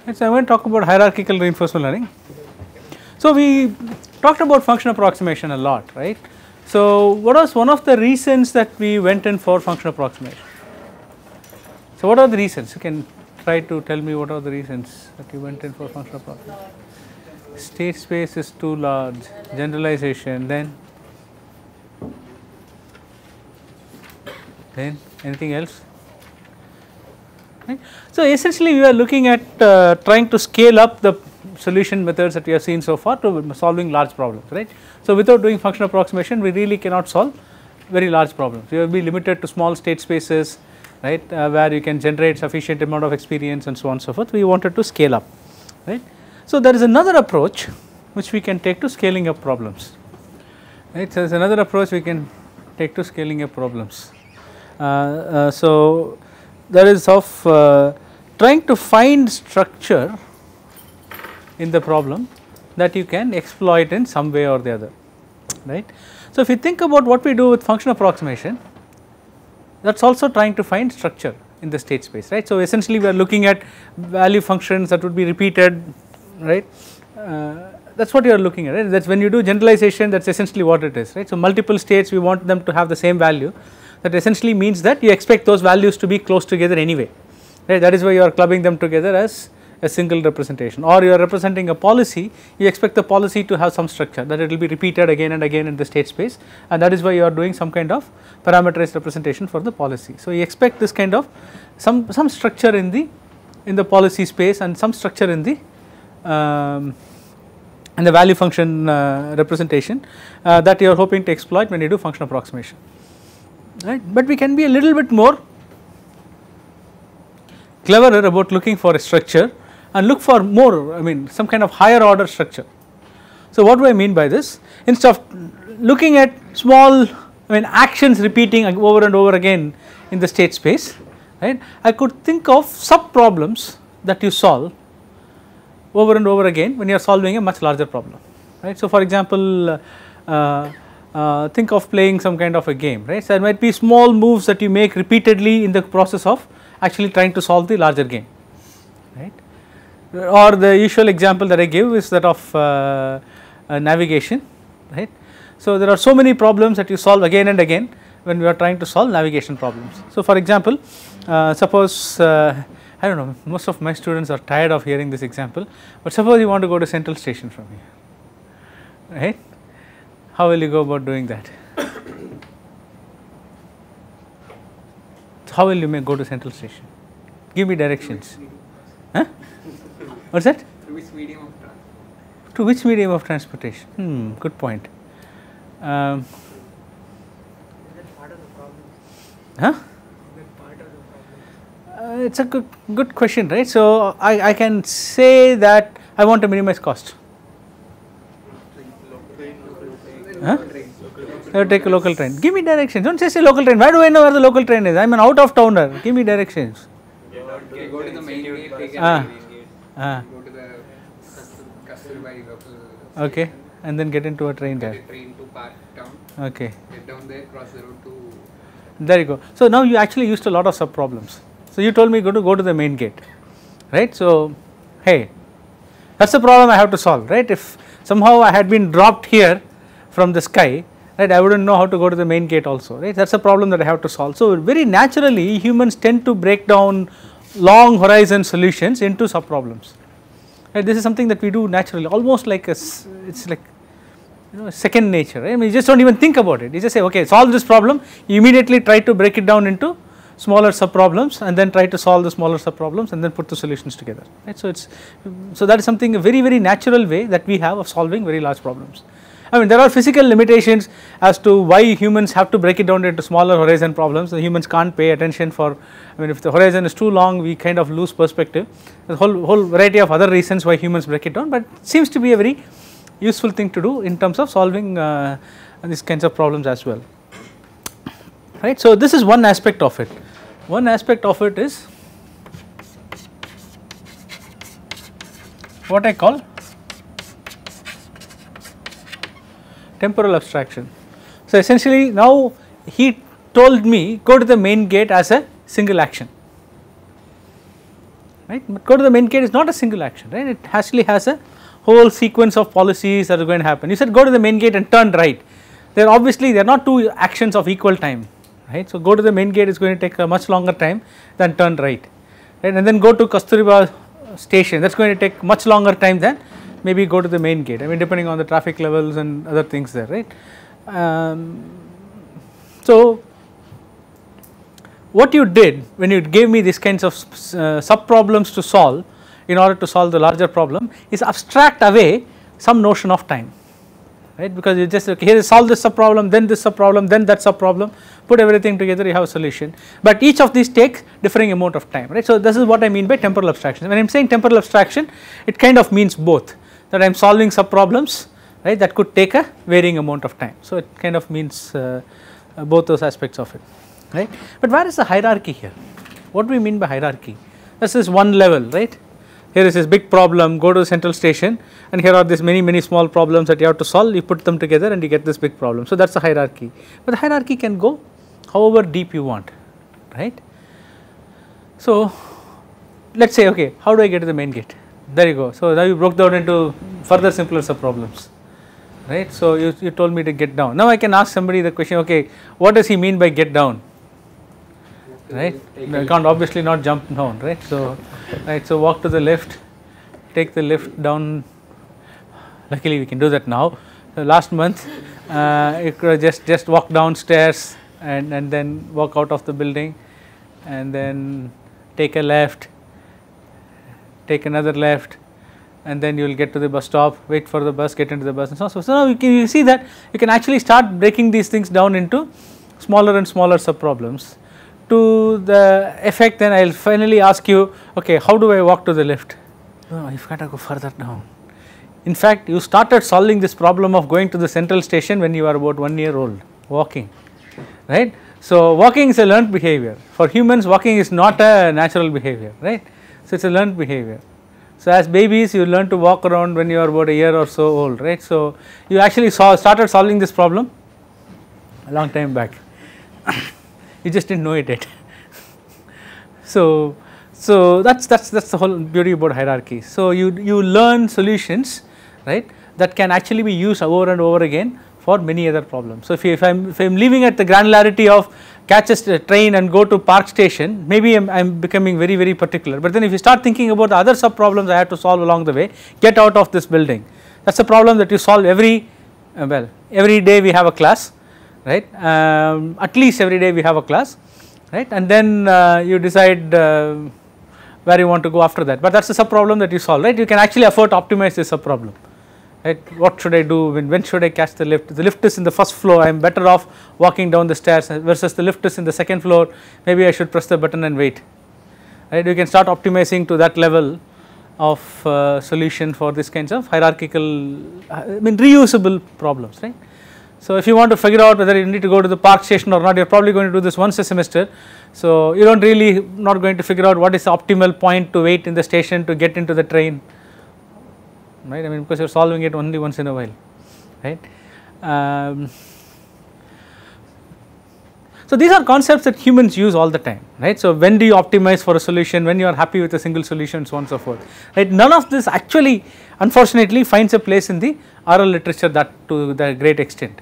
Right, so I am going to talk about hierarchical reinforcement learning. So we talked about function approximation a lot, right. So what was one of the reasons that we went in for function approximation? So what are the reasons? You can try to tell me what are the reasons that you went in for function approximation. State space is too large, generalization, then anything else? Right. So essentially we are looking at trying to scale up the solution methods that we have seen so far to solving large problems, right. So without doing function approximation we really cannot solve very large problems. We will be limited to small state spaces, right, where you can generate sufficient amount of experience and so on and so forth. We wanted to scale up, right. So there is another approach which we can take to scaling up problems, right. So there is another approach we can take to scaling up problems. So that is of trying to find structure in the problem that you can exploit in some way or the other, right. So if you think about what we do with function approximation, that is also trying to find structure in the state space, right. So essentially we are looking at value functions that would be repeated, right. That is what you are looking at, right. That is when you do generalization, that is essentially what it is, right. So multiple states we want them to have the same value, that essentially means that you expect those values to be close together anyway, right. That is why you are clubbing them together as a single representation, or you are representing a policy, you expect the policy to have some structure, that it will be repeated again and again in the state space, and that is why you are doing some kind of parameterized representation for the policy. So you expect this kind of some structure in the policy space and some structure in the value function representation that you are hoping to exploit when you do function approximation, right. But we can be a little bit more cleverer about looking for a structure and look for more, I mean some kind of higher order structure. So what do I mean by this? Instead of looking at small, I mean actions repeating over and over again in the state space, right, I could think of sub problems that you solve over and over again when you are solving a much larger problem, right. So for example, think of playing some kind of a game, right. So there might be small moves that you make repeatedly in the process of actually trying to solve the larger game, right. Or the usual example that I give is that of navigation, right. So there are so many problems that you solve again and again when we are trying to solve navigation problems. So for example, suppose I do not know, most of my students are tired of hearing this example, but suppose you want to go to Central Station from here, right. How will you go about doing that? How will you go to Central Station? Give me directions. Huh? What's that? Through which medium of transport? To which medium of transportation? Good point. Is that part of the problem? Huh? Is that part of the problem? It's a good question, right? So I can say that I want to minimize cost. Huh? Take a local train. Give me directions. Don't say local train. Why do I know where the local train is? I am an out of towner. Give me directions. Okay, go to the main gate, take Ah. a main gate. Go to the Kasturbai local. Okay, and then get into a train Get there. a train to Park Town. Okay, Get down there, cross the road to. there you go. So now you actually used a lot of sub problems. So you told me go to the main gate, right? So hey, that's the problem I have to solve, right? If somehow I had been dropped here from the sky, right, I wouldn't know how to go to the main gate also, right. That is a problem that I have to solve. So very naturally humans tend to break down long horizon solutions into sub problems, right. This is something that we do naturally, almost like it's like second nature, right? I mean you just don't even think about it, you just say okay, solve this problem, you immediately try to break it down into smaller sub problems and then try to solve the smaller sub problems and then put the solutions together, right. So that is something, a very natural way that we have of solving very large problems. I mean there are physical limitations as to why humans have to break it down into smaller horizon problems. The humans can't pay attention for, I mean if the horizon is too long we kind of lose perspective. There is a whole variety of other reasons why humans break it down, but it seems to be a very useful thing to do in terms of solving these kinds of problems as well, right. So this is one aspect of it. One aspect of it is what I call temporal abstraction. So essentially now he told me go to the main gate as a single action, right. But go to the main gate is not a single action, right. It actually has a whole sequence of policies that are going to happen. You said go to the main gate and turn right. There obviously there are not two actions of equal time, right. So go to the main gate is going to take a much longer time than turn right, right, and then go to Kasturiba station, that is going to take much longer time than maybe go to the main gate. I mean, depending on the traffic levels and other things there, right. So what you did when you gave me these kinds of sub problems to solve in order to solve the larger problem is abstract away some notion of time, right, because you just okay, here solve this sub problem, then this sub problem, then that sub problem, put everything together, you have a solution, but each of these takes differing amount of time, right. So this is what I mean by temporal abstraction. When I am saying temporal abstraction, it kind of means both, that I am solving sub problems, right, that could take a varying amount of time. So it kind of means both those aspects of it, right. But where is the hierarchy here? What do we mean by hierarchy? This is one level, right. Here is this big problem, go to the central station, and here are these many small problems that you have to solve, you put them together and you get this big problem. So that is the hierarchy, but the hierarchy can go however deep you want, right. So let us say okay, how do I get to the main gate? There you go. So now you broke down into further simpler sub problems, right. So you told me to get down. Now I can ask somebody the question, okay, what does he mean by get down? Right, I can't obviously not jump down, right. So right, so walk to the left, take the lift down. Luckily we can do that now. So last month you could just walk downstairs and then walk out of the building and then take a left, take another left, and then you will get to the bus stop, wait for the bus, get into the bus and so on. So now you see that you can actually start breaking these things down into smaller and smaller sub problems. To the effect, then I will finally ask you, okay, how do I walk to the lift? Oh, you have got to go further down. In fact, you started solving this problem of going to the central station when you are about 1 year old, walking, right. So walking is a learned behavior. For humans, walking is not a natural behavior, right. So it is a learned behavior. So as babies, you learn to walk around when you are about a year or so old, right. So you actually started solving this problem a long time back. You just didn't know it yet. So that's the whole beauty about hierarchy. So you learn solutions, right, that can actually be used over and over again for many other problems. So if I'm leaving at the granularity of catch a train and go to Park Station, maybe I'm becoming very particular. But then if you start thinking about the other sub problems I have to solve along the way, get out of this building. That's a problem that you solve every day we have a class. Right, at least every day we have a class, right, and then you decide where you want to go after that, but that is a sub problem that you solve, right. You can actually afford to optimize this sub problem, right. What should I do, when should I catch the lift? The lift is in the first floor, I am better off walking down the stairs versus the lift is in the second floor, maybe I should press the button and wait, right. You can start optimizing to that level of solution for this kinds of hierarchical, reusable problems, right. So if you want to figure out whether you need to go to the Park Station or not, you are probably going to do this once a semester. So you don't really not going to figure out what is the optimal point to wait in the station to get into the train, right. Because you are solving it only once in a while, right. So these are concepts that humans use all the time, right. So when do you optimize for a solution, when you are happy with a single solution, so on and so forth, right. None of this actually unfortunately finds a place in the oral literature that to the great extent,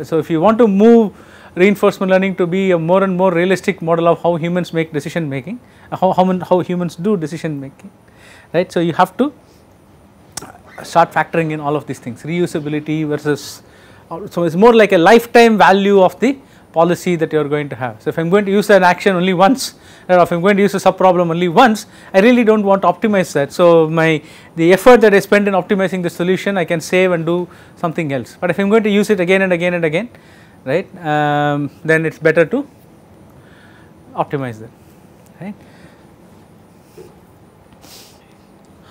So if you want to move reinforcement learning to be a more and more realistic model of how humans make decision making, how humans do decision making, right. So you have to start factoring in all of these things, reusability versus, so it is more like a lifetime value of the policy that you are going to have. So if I am going to use an action only once, or if I am going to use a sub problem only once, I really do not want to optimize that. So the effort that I spend in optimizing the solution, I can save and do something else. But if I am going to use it again and again and again, right, then it is better to optimize that, right.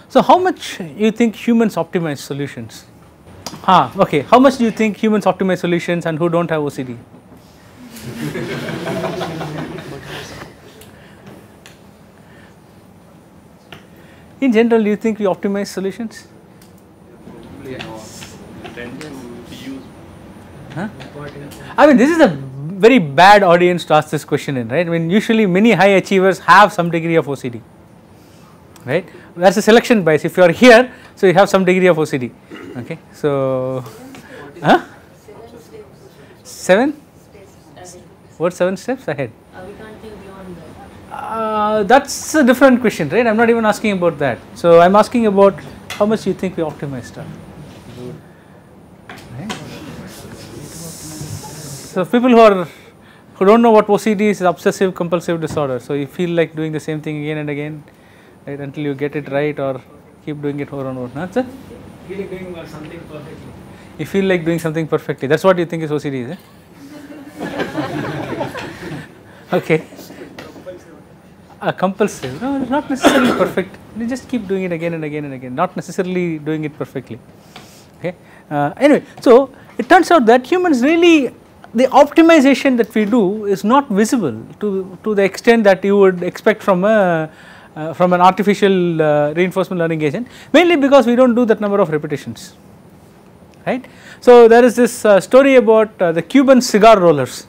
So how much you think humans optimize solutions? Okay, how much do you think humans optimize solutions and who do not have OCD? In general, do you think we optimize solutions? This is a very bad audience to ask this question in, right. Usually many high achievers have some degree of OCD, right. That is a selection bias. If you are here, so you have some degree of OCD. Okay, so 7. What 7 steps ahead? We can't think beyond that. That's a different question, right? I'm not even asking about that. So I'm asking about how much you think we optimize stuff. Right? So people who don't know what OCD is obsessive compulsive disorder. So you feel like doing the same thing again and again, right, until you get it right, or keep doing it over and over. That's it. Really doing something perfectly. You feel like doing something perfectly. That's what you think is OCD, is it? Okay. Compulsive. No, it's not necessarily perfect. You just keep doing it again and again and again. Not necessarily doing it perfectly. Okay. Anyway, so it turns out that humans really, the optimization that we do is not visible to the extent that you would expect from an artificial reinforcement learning agent. Mainly because we don't do that number of repetitions. Right. So there is this story about the Cuban cigar rollers.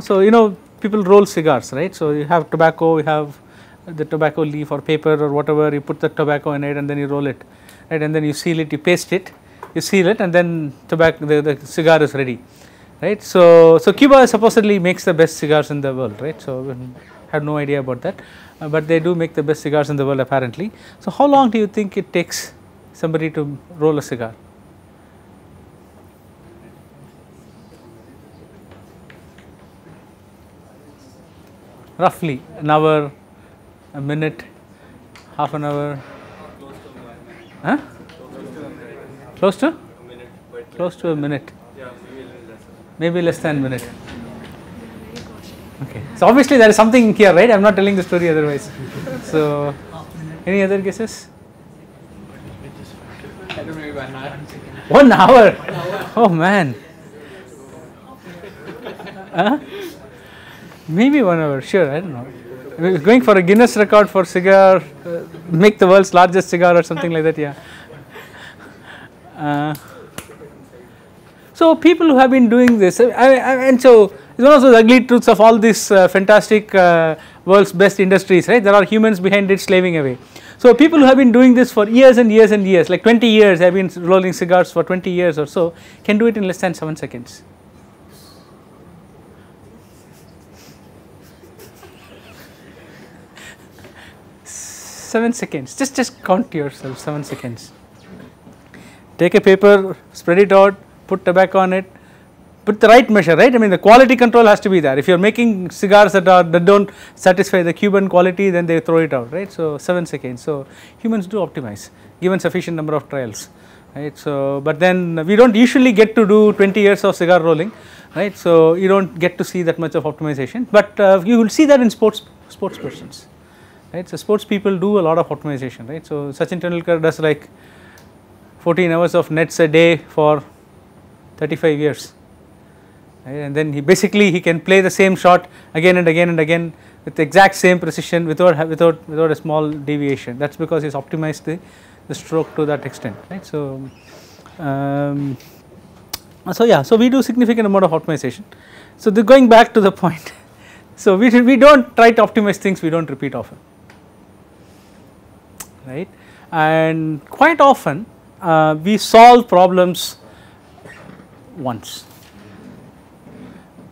So people roll cigars, right? So you have tobacco, you have the tobacco leaf or paper or whatever. You put the tobacco in it and then you roll it, right? And then you seal it, you paste it, you seal it, and then the cigar is ready, right? So Cuba supposedly makes the best cigars in the world, right? So I had no idea about that, but they do make the best cigars in the world apparently. So how long do you think it takes somebody to roll a cigar? Roughly an hour, a minute, half an hour. Huh? Close to? Close to a minute. Maybe less than a minute. Okay. So obviously there is something here, right? I am not telling the story otherwise. So any other guesses? I don't know, maybe 1 hour. 1 hour. Oh man. Maybe 1 hour, sure, I don't know. We're going for a Guinness record for cigar, make the world's largest cigar or something like that, yeah. So people who have been doing this, and so it's one of those ugly truths of all these fantastic world's best industries, right? There are humans behind it slaving away. So people who have been doing this for years and years and years, like 20 years, have been rolling cigars for 20 years or so, can do it in less than 7 seconds. 7 seconds, just count yourself, 7 seconds. Take a paper, spread it out, put tobacco on it, put the right measure, right? I mean the quality control has to be there. If you are making cigars that don't satisfy the Cuban quality, then they throw it out, right? So 7 seconds. So humans do optimize given sufficient number of trials, right? So but then we don't usually get to do 20 years of cigar rolling, right? So you don't get to see that much of optimization, but you will see that in sports persons. Right, so sports people do a lot of optimization, right? So Sachin Tendulkar does like 14 hours of nets a day for 35 years, right? And then he can play the same shot again and again and again with the exact same precision without a small deviation. That's because he's optimized the stroke to that extent, right? So so we do significant amount of optimization. So going back to the point, so we don't try to optimize things we don't repeat often. Right, and quite often we solve problems once.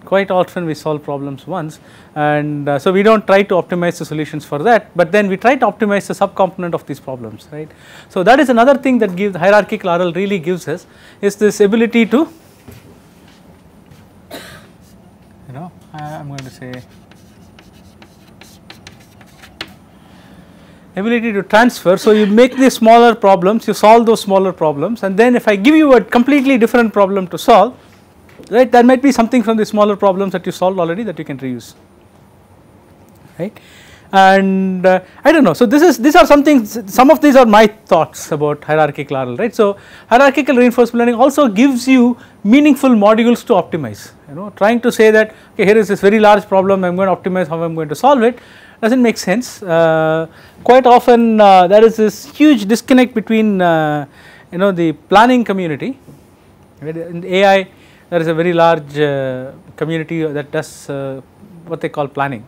Quite often we solve problems once, and so we don't try to optimize the solutions for that, but then we try to optimize the subcomponent of these problems, right? So that is another thing that hierarchical RL really gives us, is this ability to, I'm going to say, ability to transfer. So you make these smaller problems, you solve those smaller problems, and then if I give you a completely different problem to solve, right, there might be something from the smaller problems that you solved already that you can reuse, right? And I don't know, so these are some of these are my thoughts about hierarchical RL, right? So hierarchical reinforcement learning also gives you meaningful modules to optimize, trying to say that, okay, here is this very large problem, I am going to optimize how I am going to solve it, doesn't make sense. Quite often there is this huge disconnect between the planning community, right? In AI there is a very large community that does what they call planning.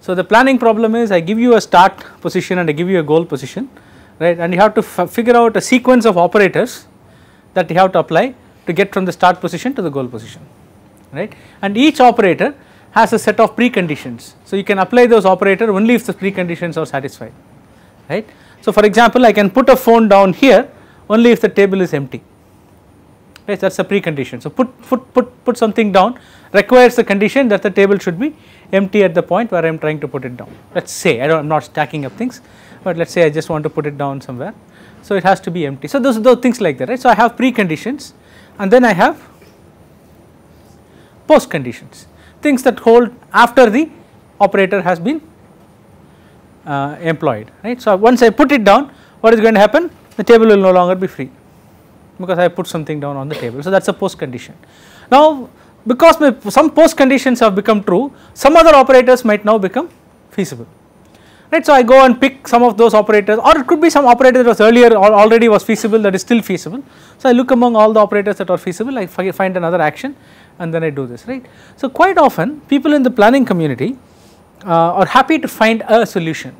So, the planning problem is I give you a start position and I give you a goal position, right, and you have to figure out a sequence of operators that you have to apply to get from the start position to the goal position, right, and each operator has a set of preconditions. So, you can apply those operators only if the preconditions are satisfied, right. So, for example, I can put a phone down here only if the table is empty, right, that is a precondition. So, put something down requires the condition that the table should be empty at the point where I am trying to put it down. Let us say I am not stacking up things, but let us say I just want to put it down somewhere. So, it has to be empty. So, those things like that, right. So, I have preconditions and then I have post conditions, things that hold after the operator has been employed, right. So, once I put it down, what is going to happen? The table will no longer be free because I put something down on the table. So, that is a post condition. Now, because some post conditions have become true, some other operators might now become feasible, right. So, I go and pick some of those operators, or it could be some operator that was earlier or already was feasible that is still feasible. So, I look among all the operators that are feasible, I find another action and then I do this, right. So, quite often people in the planning community are happy to find a solution,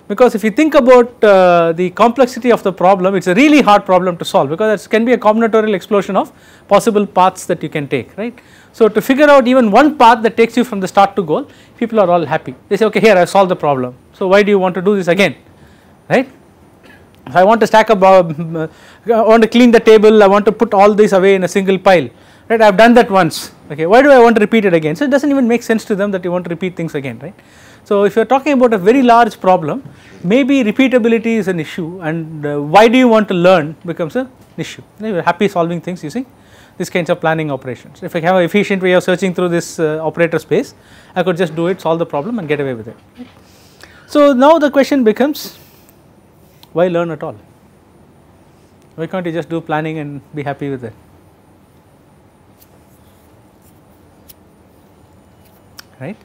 because if you think about the complexity of the problem, it is a really hard problem to solve, because it can be a combinatorial explosion of possible paths that you can take, right. So, to figure out even one path that takes you from the start to goal, people are all happy. They say, okay, here I solved the problem. So, why do you want to do this again, right? If I want to stack up, I want to clean the table, I want to put all this away in a single pile, right? I have done that once. Okay, why do I want to repeat it again? So, it does not even make sense to them that you want to repeat things again, right? So, if you are talking about a very large problem, maybe repeatability is an issue, and why do you want to learn becomes an issue. You are happy solving things using these kinds of planning operations. If I have an efficient way of searching through this operator space, I could just do it, solve the problem and get away with it. So, now the question becomes, why learn at all? Why can't you just do planning and be happy with it? Right.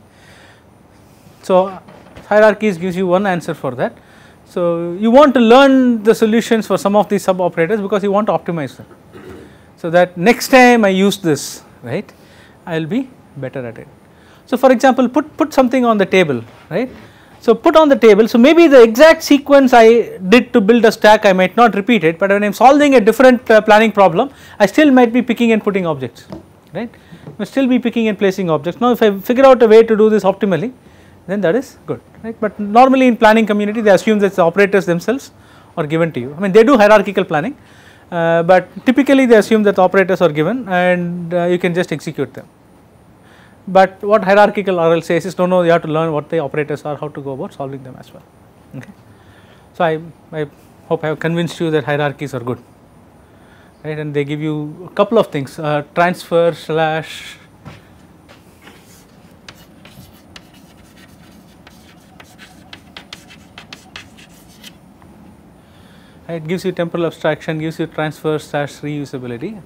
So, hierarchies gives you one answer for that. So, you want to learn the solutions for some of these sub operators because you want to optimize them. So, that next time I use this, right, I will be better at it. So, for example, put something on the table, right. So, put on the table. So, maybe the exact sequence I did to build a stack I might not repeat it, but when I am solving a different planning problem, I still might be picking and putting objects, right. I must still be picking and placing objects. Now, if I figure out a way to do this optimally, then that is good, right. But normally in planning community they assume that the operators themselves are given to you. I mean, they do hierarchical planning, but typically they assume that the operators are given and you can just execute them. But what hierarchical RL says is, no, you have to learn what the operators are, how to go about solving them as well. Okay. So, I hope I have convinced you that hierarchies are good, right, and they give you a couple of things, transfer slash it gives you temporal abstraction, gives you transfer slash reusability.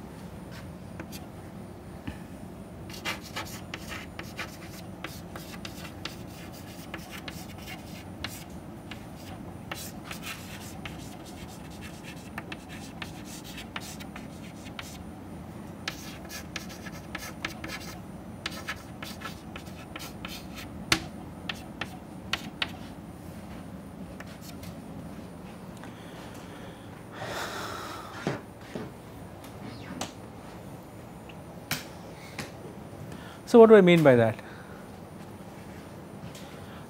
So, what do I mean by that?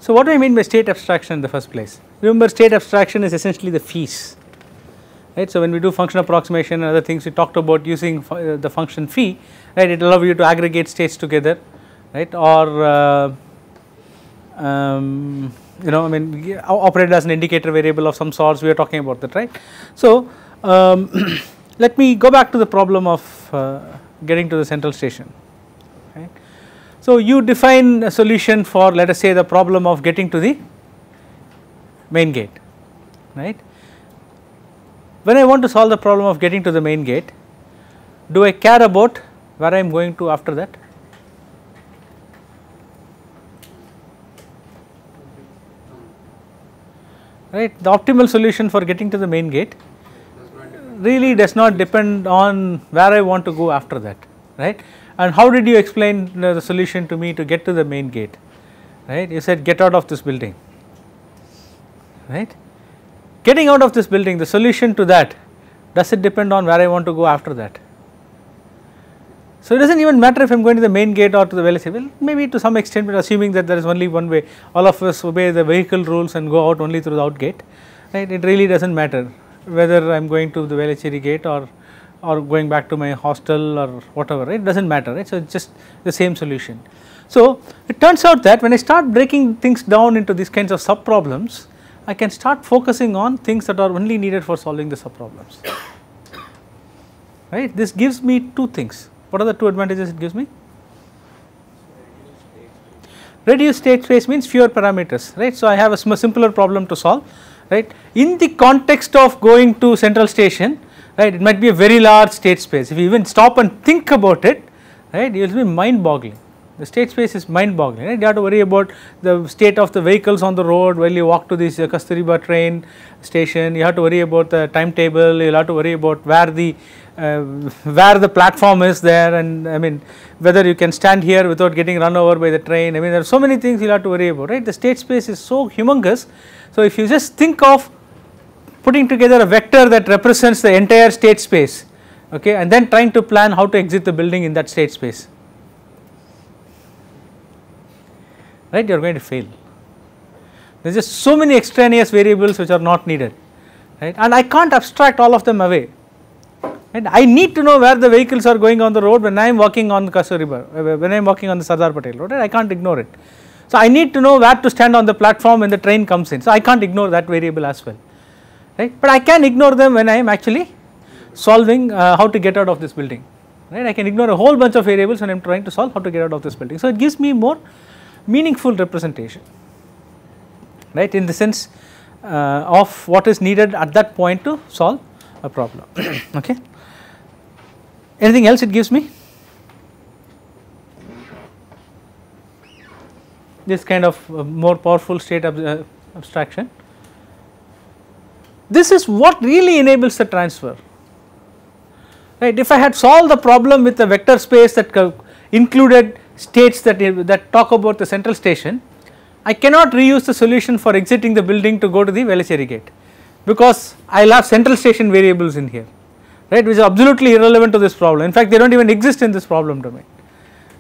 So, what do I mean by state abstraction in the first place? Remember, state abstraction is essentially the fees, right. So, when we do function approximation and other things, we talked about using the function phi, right. It allows you to aggregate states together, right, or you know, I mean, operate as an indicator variable of some sorts. We are talking about that, right. So, let me go back to the problem of getting to the central station. Right. So, you define a solution for, let us say, the problem of getting to the main gate, right. When I want to solve the problem of getting to the main gate, do I care about where I am going to after that? Right. The optimal solution for getting to the main gate really does not depend on where I want to go after that, right. And how did you explain the solution to me to get to the main gate, right? You said get out of this building, right? Getting out of this building, the solution to that, does it depend on where I want to go after that? So it does not even matter if I am going to the main gate or to the velocity. Well, maybe to some extent, but assuming that there is only one way, all of us obey the vehicle rules and go out only through the out gate, right? It really does not matter whether I am going to the velocity gate or going back to my hostel or whatever, right? It does not matter, right? So it is just the same solution. So it turns out that when I start breaking things down into these kinds of sub problems, I can start focusing on things that are only needed for solving the sub problems, right? This gives me two things. What are the two advantages it gives me? Reduced state space means fewer parameters, right? So I have a simpler problem to solve, right? In the context of going to central station, right, it might be a very large state space. If you even stop and think about it, right, it will be mind boggling. The state space is mind boggling, right? You have to worry about the state of the vehicles on the road while you walk to this Kasturiba train station. You have to worry about the timetable. You will have to worry about where the platform is there, and I mean whether you can stand here without getting run over by the train. I mean there are so many things you will have to worry about, right? The state space is so humongous. So if you just think of putting together a vector that represents the entire state space, okay, and then trying to plan how to exit the building in that state space, right, you are going to fail. There is just so many extraneous variables which are not needed, right, and I can't abstract all of them away, right. I need to know where the vehicles are going on the road when I am walking on the Kasturiba, when I am walking on the Sardar Patel road, right? I can't ignore it. So I need to know where to stand on the platform when the train comes in, so I can't ignore that variable as well, right, but I can ignore them when I am actually solving how to get out of this building, right. I can ignore a whole bunch of variables when I am trying to solve how to get out of this building. So it gives me more meaningful representation, right, in the sense of what is needed at that point to solve a problem. Okay. Anything else it gives me? This kind of more powerful state abstraction. This is what really enables the transfer, right. If I had solved the problem with a vector space that included states that talk about the central station, I cannot reuse the solution for exiting the building to go to the velocity gate, because I will have central station variables in here, right, which are absolutely irrelevant to this problem. In fact, they do not even exist in this problem domain,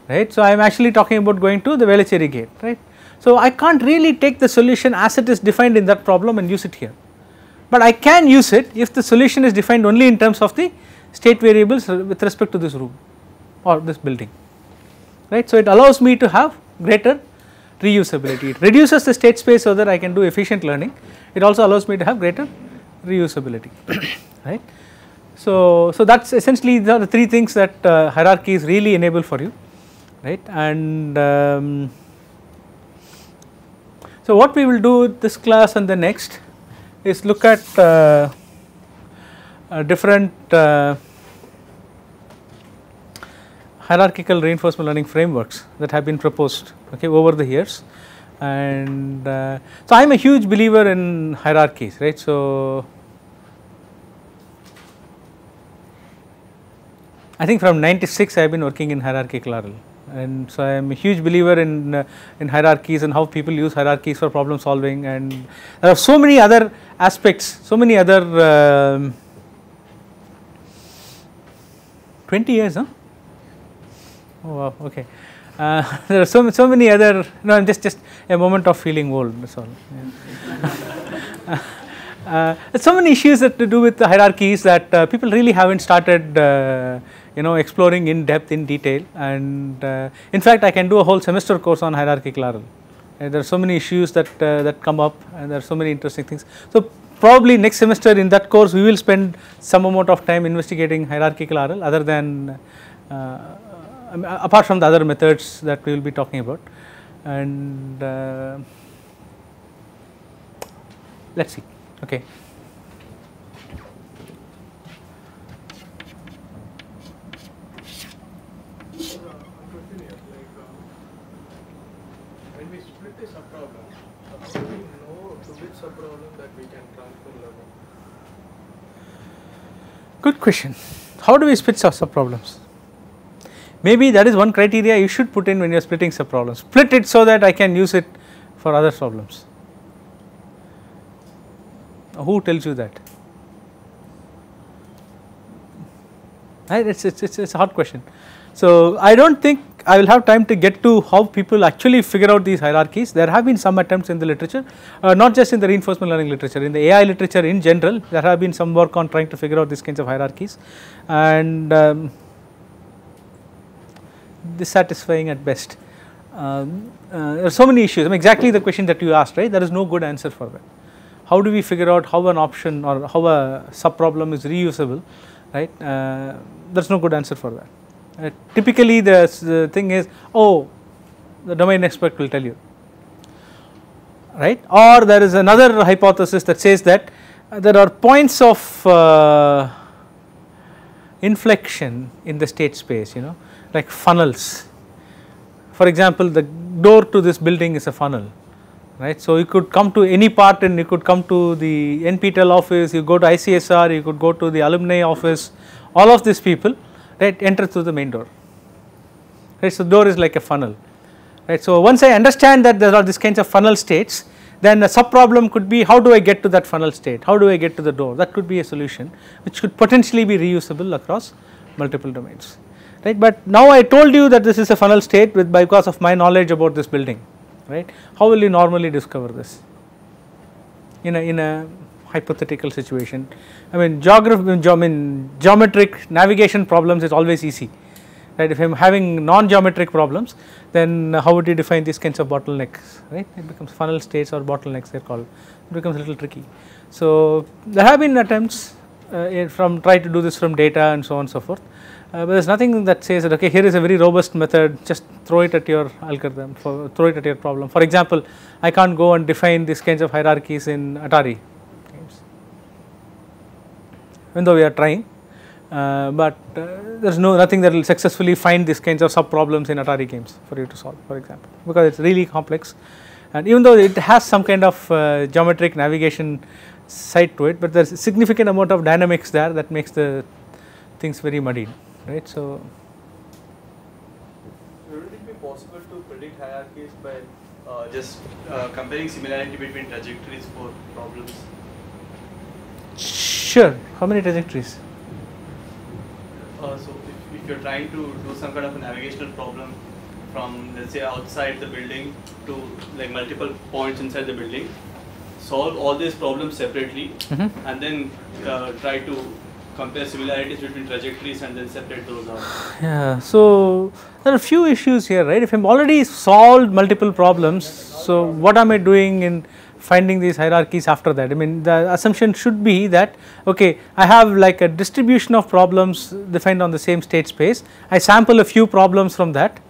right. So I am actually talking about going to the velocity gate, right. So I can't really take the solution as it is defined in that problem and use it here, but I can use it if the solution is defined only in terms of the state variables with respect to this room or this building, right. So it allows me to have greater reusability. It reduces the state space so that I can do efficient learning. It also allows me to have greater reusability, right. So that is essentially the three things that hierarchies really enable for you, right. And so what we will do this class and the next is look at different hierarchical reinforcement learning frameworks that have been proposed, okay, over the years. And so I am a huge believer in hierarchies, right. So I think from 96 I have been working in hierarchical RL, and so I am a huge believer in hierarchies and how people use hierarchies for problem solving. And there are so many other aspects, so many other 20 years, huh? Oh wow, okay. There are so many other, no, I am just a moment of feeling old, that is all. Yeah. So many issues that to do with the hierarchies that people really have not started exploring in depth, in detail. And in fact I can do a whole semester course on hierarchical RL. There are so many issues that come up, and there are so many interesting things. So probably next semester in that course we will spend some amount of time investigating hierarchical RL, other than apart from the other methods that we will be talking about. And let us see, okay. When we split the subproblem, how do we know to which subproblem that we can transfer learning? Good question. How do we split subproblems? Maybe that is one criteria you should put in when you are splitting subproblems. Split it so that I can use it for other problems. Who tells you that? Right? It's a hard question. So I don't think I will have time to get to how people actually figure out these hierarchies. There have been some attempts in the literature, not just in the reinforcement learning literature, in the AI literature in general, there have been some work on trying to figure out these kinds of hierarchies, and dissatisfying at best. There are so many issues. I mean, exactly the question that you asked, right? There is no good answer for that. How do we figure out how an option or how a subproblem is reusable, right? There is no good answer for that. Typically, the thing is, oh, the domain expert will tell you, right? Or there is another hypothesis that says that there are points of inflection in the state space, you know, like funnels. For example, the door to this building is a funnel, right? So you could come to any part, and you could come to the NPTEL office, you go to ICSR, you could go to the alumni office, all of these people, right, enter through the main door, right. So door is like a funnel, right. So once I understand that there are these kinds of funnel states, then a sub problem could be, how do I get to that funnel state, how do I get to the door? That could be a solution which could potentially be reusable across multiple domains, right. But now I told you that this is a funnel state because of my knowledge about this building, right. How will you normally discover this in a hypothetical situation? I mean, geometric navigation problems is always easy, right. If I am having non-geometric problems, then how would you define these kinds of bottlenecks, right? It becomes funnel states or bottlenecks, they are called. It becomes a little tricky. So there have been attempts try to do this from data and so on and so forth, but there is nothing that says that, okay, here is a very robust method, just throw it at your algorithm, throw it at your problem. For example, I can't go and define these kinds of hierarchies in Atari games, even though we are trying, but there is nothing that will successfully find these kinds of sub problems in Atari games for you to solve, for example, because it is really complex, and even though it has some kind of geometric navigation side to it, but there is a significant amount of dynamics there that makes the things very muddied, right. So wouldn't it be possible to predict hierarchies by just comparing similarity between trajectories for problems? Sure. How many trajectories? So if you're trying to do some kind of a navigational problem from, let's say, outside the building to like multiple points inside the building, solve all these problems separately, and then try to compare similarities between trajectories and then separate those out. Yeah, so there are a few issues here, right. If I am already solved multiple problems, so what am I doing in finding these hierarchies after that? I mean, the assumption should be that, okay, I have like a distribution of problems defined on the same state space, I sample a few problems from that,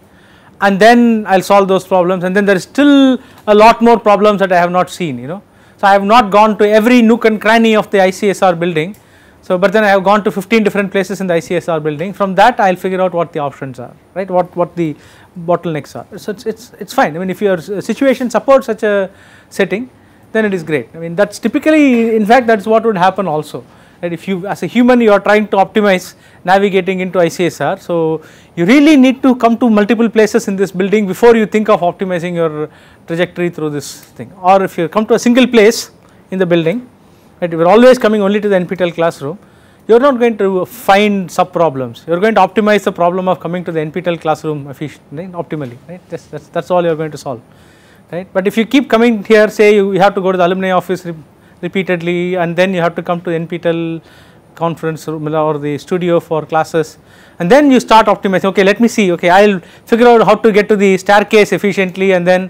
and then I will solve those problems, and then there is still a lot more problems that I have not seen, you know. So I have not gone to every nook and cranny of the ICSR building, so but then I have gone to 15 different places in the ICSR building. From that I will figure out what the options are, right, what the bottlenecks are. So it's fine. I mean, if your situation supports such a setting, then it is great. I mean, that's typically, in fact, that's what would happen also. Right? If you, as a human, you are trying to optimize navigating into ICSR, so you really need to come to multiple places in this building before you think of optimizing your trajectory through this thing. Or if you come to a single place in the building, right, you are always coming only to the NPTEL classroom, you are not going to find sub problems. You are going to optimize the problem of coming to the NPTEL classroom efficiently, optimally, right? That's all you are going to solve, right? But if you keep coming here, say you have to go to the alumni office repeatedly, and then you have to come to NPTEL conference room or the studio for classes, and then you start optimizing. Okay, let me see. Okay, I will figure out how to get to the staircase efficiently, and then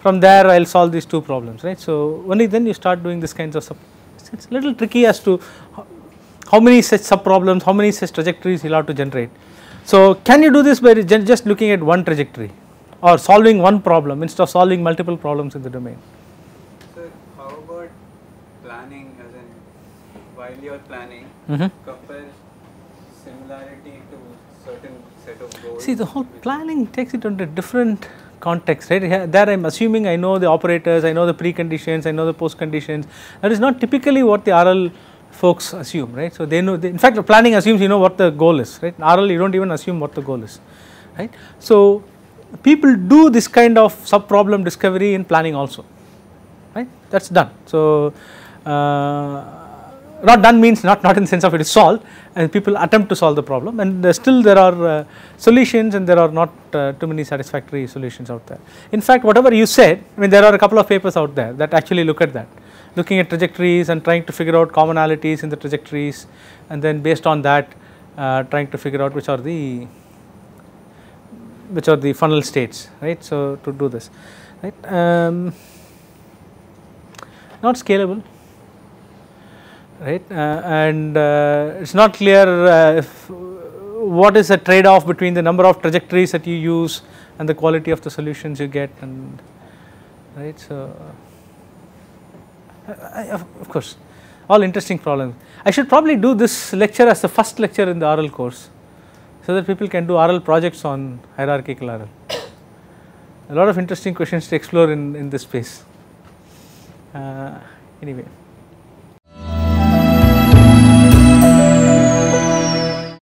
from there I will solve these two problems, right? So only then you start doing this kinds of it's a little tricky as to how many such sub problems, how many such trajectories you will have to generate. So can you do this by just looking at one trajectory or solving one problem instead of solving multiple problems in the domain? So how about planning, as in while you are planning, compare similarity to certain set of goals? See, the whole planning takes it into different context, right? There I am assuming I know the operators, I know the preconditions, I know the postconditions. That is not typically what the RL folks assume, right? So they know, in fact, planning assumes you know what the goal is, right? RL you do not even assume what the goal is, right. So, people do this kind of sub problem discovery in planning also, right, that is done. So, not done means not in the sense of it is solved, and people attempt to solve the problem, and still there are solutions, and there are not too many satisfactory solutions out there. In fact, whatever you said, I mean there are a couple of papers out there that actually look at that, looking at trajectories and trying to figure out commonalities in the trajectories, and then based on that trying to figure out which are the funnel states, right. So, to do this, right, not scalable, right, and it is not clear if what is the trade off between the number of trajectories that you use and the quality of the solutions you get, and right. So, of course all interesting problems. I should probably do this lecture as the first lecture in the RL course, so that people can do RL projects on hierarchical RL. A lot of interesting questions to explore in this space. Anyway.